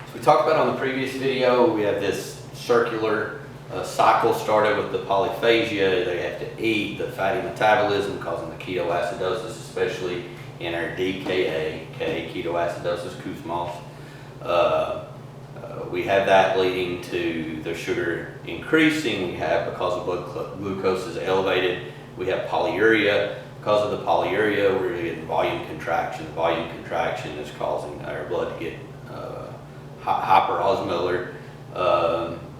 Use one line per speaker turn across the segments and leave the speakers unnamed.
So we talked about on the previous video, we have this circular cycle started with the polyphagia. They have to eat, the fatty metabolism causing the ketoacidosis, especially in our DKA, ketoacidosis, Kussmaul's. We have that leading to the sugar increasing. We have, because the blood glucose is elevated, we have polyuria. Because of the polyuria, we're getting volume contraction. The volume contraction is causing our blood to get hyperosmolar.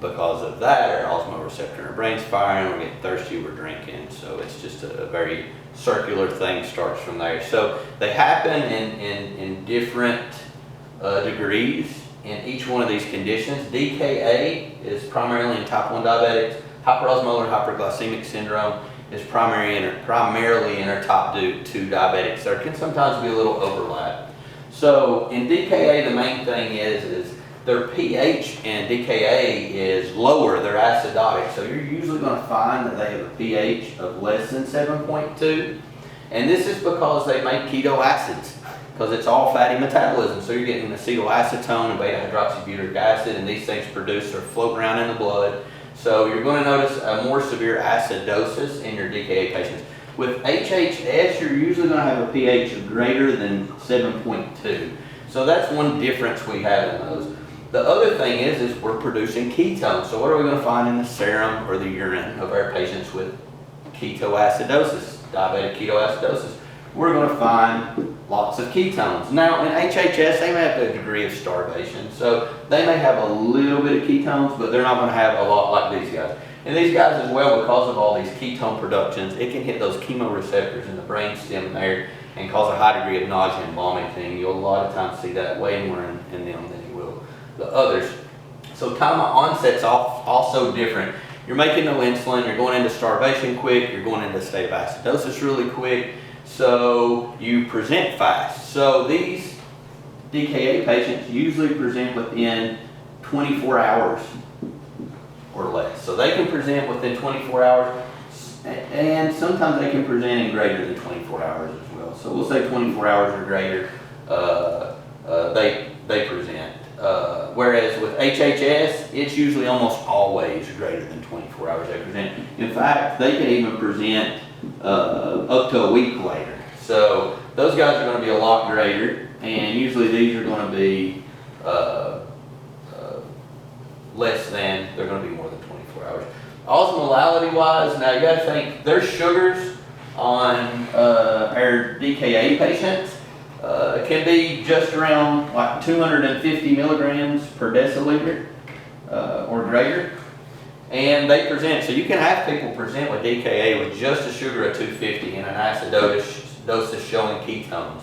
Because of that, our osmoreceptor in our brain's firing, we're getting thirsty, we're drinking. So it's just a very circular thing, starts from there. So they happen in different degrees in each one of these conditions. DKA is primarily in type 1 diabetics. Hyperosmolar hyperglycemic syndrome is primarily in our type 2 diabetics. There can sometimes be a little overlap. So in DKA, the main thing is their pH in DKA is lower, they're acidotic. So you're usually going to find that they have a pH of less than 7.2. And this is because they make keto acids, because it's all fatty metabolism. So you're getting acetylacetone and beta-hydroxybutyric acid, and these things produce or float around in the blood. So you're going to notice a more severe acidosis in your DKA patients. With HHS, you're usually going to have a pH of greater than 7.2. So that's one difference we have in those. The other thing is we're producing ketones. So what are we going to find in the serum or the urine of our patients with ketoacidosis, diabetic ketoacidosis? We're going to find lots of ketones. Now in HHS, they may have a degree of starvation. So they may have a little bit of ketones, but they're not going to have a lot like these guys. And these guys as well, because of all these ketone productions, it can hit those chemoreceptors in the brainstem there and cause a high degree of nausea and vomiting. You'll a lot of times see that way more in them than you will the others. So time of onset's also different. You're making no insulin, you're going into starvation quick, you're going into a state of acidosis really quick, so you present fast. So these DKA patients usually present within 24 hours or less. So they can present within 24 hours, and sometimes they can present in greater than 24 hours as well. So we'll say 24 hours or greater, they present. Whereas with HHS, it's usually almost always greater than 24 hours they present. In fact, they can even present up to a week later. So those guys are going to be a lot greater, and usually these are going to be less than, they're going to be more than 24 hours. Osmolality wise, now you got to think, their sugars on our DKA patients can be just around like 250 milligrams per deciliter or greater. And they present, so you can have people present with DKA with just a sugar of 250 and an acidosis showing ketones.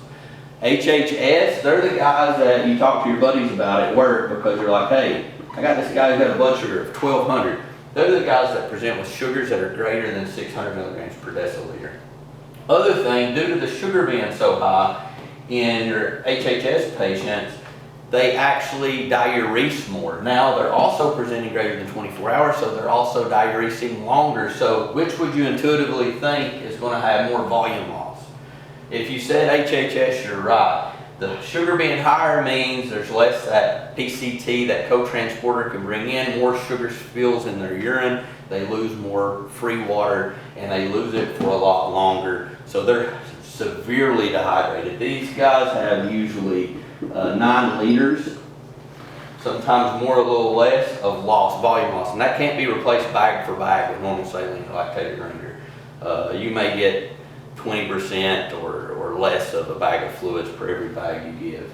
HHS, they're the guys that you talk to your buddies about at work because you're like, hey, I got this guy who got a blood sugar of 1200. They're the guys that present with sugars that are greater than 600 milligrams per deciliter. Other thing, due to the sugar being so high in your HHS patients, they actually diurese more. Now they're also presenting greater than 24 hours, so they're also diuresing longer. So which would you intuitively think is going to have more volume loss? If you said HHS, you're right. The sugar being higher means there's less that PCT, that co-transporter can bring in, more sugar spills in their urine, they lose more free water, and they lose it for a lot longer. So they're severely dehydrated. These guys have usually 9 liters, sometimes more, a little less, of loss, volume loss. And that can't be replaced bag for bag with normal saline lactated grinder. You may get 20% or less of a bag of fluids per every bag you give.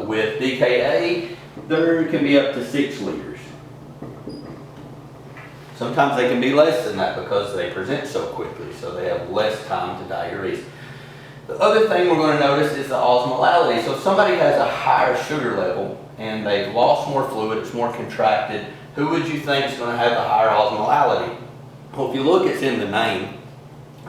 With DKA, there can be up to 6 liters. Sometimes they can be less than that because they present so quickly, so they have less time to diurese. The other thing we're going to notice is the osmolality. So if somebody has a higher sugar level and they've lost more fluid, it's more contracted, who would you think is going to have the higher osmolality? Well, if you look, it's in the name.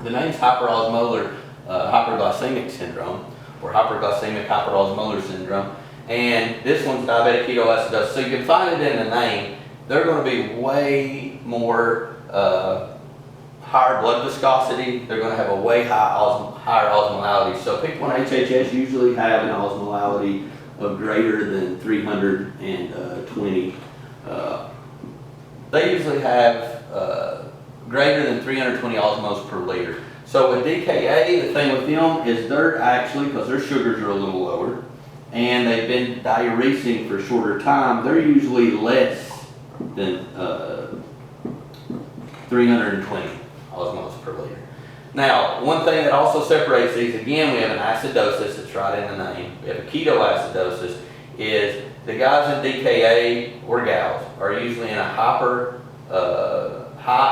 The name's hyperosmolar hyperglycemic syndrome, or hyperglycemic hyperosmolar syndrome, and this one's diabetic ketoacidosis. So you can find it in the name. They're going to be way more higher blood viscosity. They're going to have a way higher osmolality. So people in HHS usually have an osmolality of greater than 320. They usually have greater than 320 osmoles per liter. So with DKA, the thing with them is they're actually, because their sugars are a little lower, and they've been diuresing for a shorter time, they're usually less than 320 osmoles per liter. Now, one thing that also separates these, again, we have an acidosis, it's right in the name. We have a ketoacidosis, is the guys in DKA or gals are usually in a high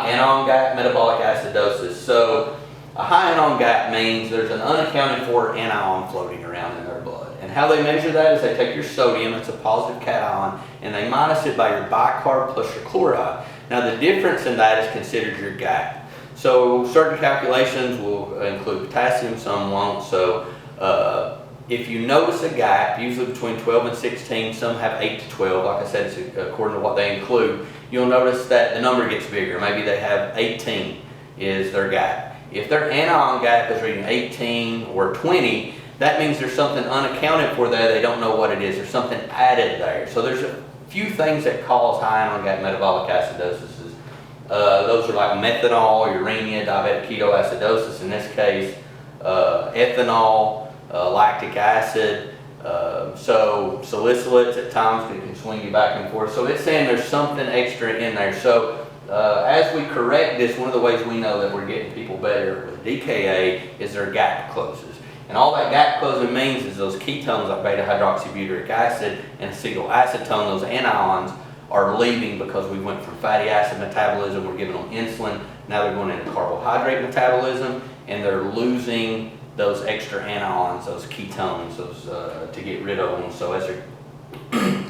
anion gap metabolic acidosis. So a high anion gap means there's an unaccounted for anion floating around in their blood. And how they measure that is they take your sodium, it's a positive cation, and they minus it by your bicarb plus your chloride. Now the difference in that is considered your gap. So certain calculations will include potassium, some won't. So if you notice a gap, usually between 12 and 16, some have 8 to 12, like I said, it's according to what they include, you'll notice that the number gets bigger. Maybe they have 18 is their gap. If their anion gap is reading 18 or 20, that means there's something unaccounted for there. They don't know what it is. There's something added there. So there's a few things that cause high anion gap metabolic acidosis. Those are like methanol, uremia, diabetic ketoacidosis, in this case, ethanol, lactic acid, so salicylates at times can swing you back and forth. So it's saying there's something extra in there. So as we correct this, one of the ways we know that we're getting people better with DKA is their gap closes. And all that gap closing means is those ketones like beta hydroxybutyric acid and acetylacetone, those anions, are leaving because we went from fatty acid metabolism, we're giving them insulin, now they're going into carbohydrate metabolism, and they're losing those extra anions, those ketones, those to get rid of them. So as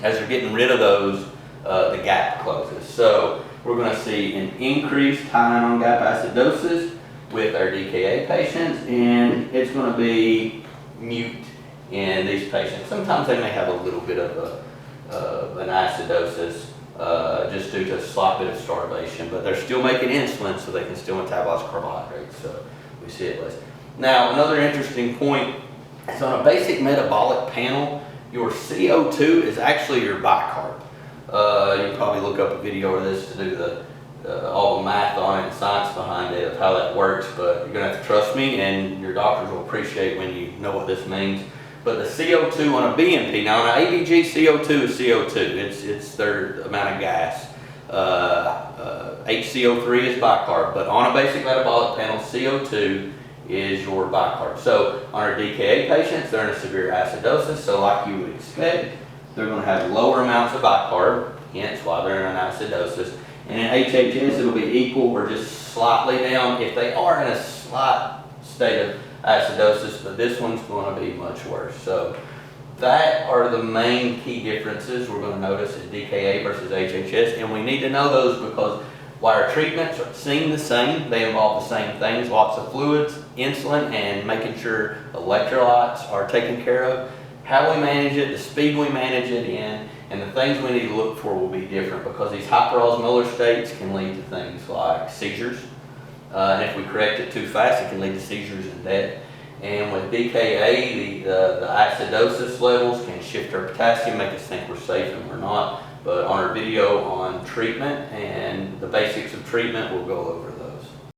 they're getting rid of those, the gap closes. So we're going to see an increased high anion gap acidosis with our DKA patients, and it's going to be mute in these patients. Sometimes they may have a little bit of an acidosis just due to a slight bit of starvation, but they're still making insulin so they can still metabolize carbohydrates, so we see it less. Now, another interesting point is on a basic metabolic panel, your CO2 is actually your bicarb. You can probably look up a video of this to do all the math on it and science behind it of how that works, but you're going to have to trust me, and your doctors will appreciate when you know what this means. But the CO2 on a BMP, now on an ABG, CO2 is CO2. It's their amount of gas. HCO3 is bicarb, but on a basic metabolic panel, CO2 is your bicarb. So on our DKA patients, they're in a severe acidosis, so like you would expect, they're going to have lower amounts of bicarb, hence why they're in an acidosis. And in HHS, it'll be equal or just slightly down if they are in a slight state of acidosis, but this one's going to be much worse. So that are the main key differences we're going to notice in DKA versus HHS, and we need to know those because while our treatments seem the same, they involve the same things, lots of fluids, insulin, and making sure electrolytes are taken care of. How we manage it, the speed we manage it in, and the things we need to look for will be different because these hyperosmolar states can lead to things like seizures. And if we correct it too fast, it can lead to seizures and death. And with DKA, the acidosis levels can shift our potassium, make us think we're safe and we're not. But on our video on treatment and the basics of treatment, we'll go over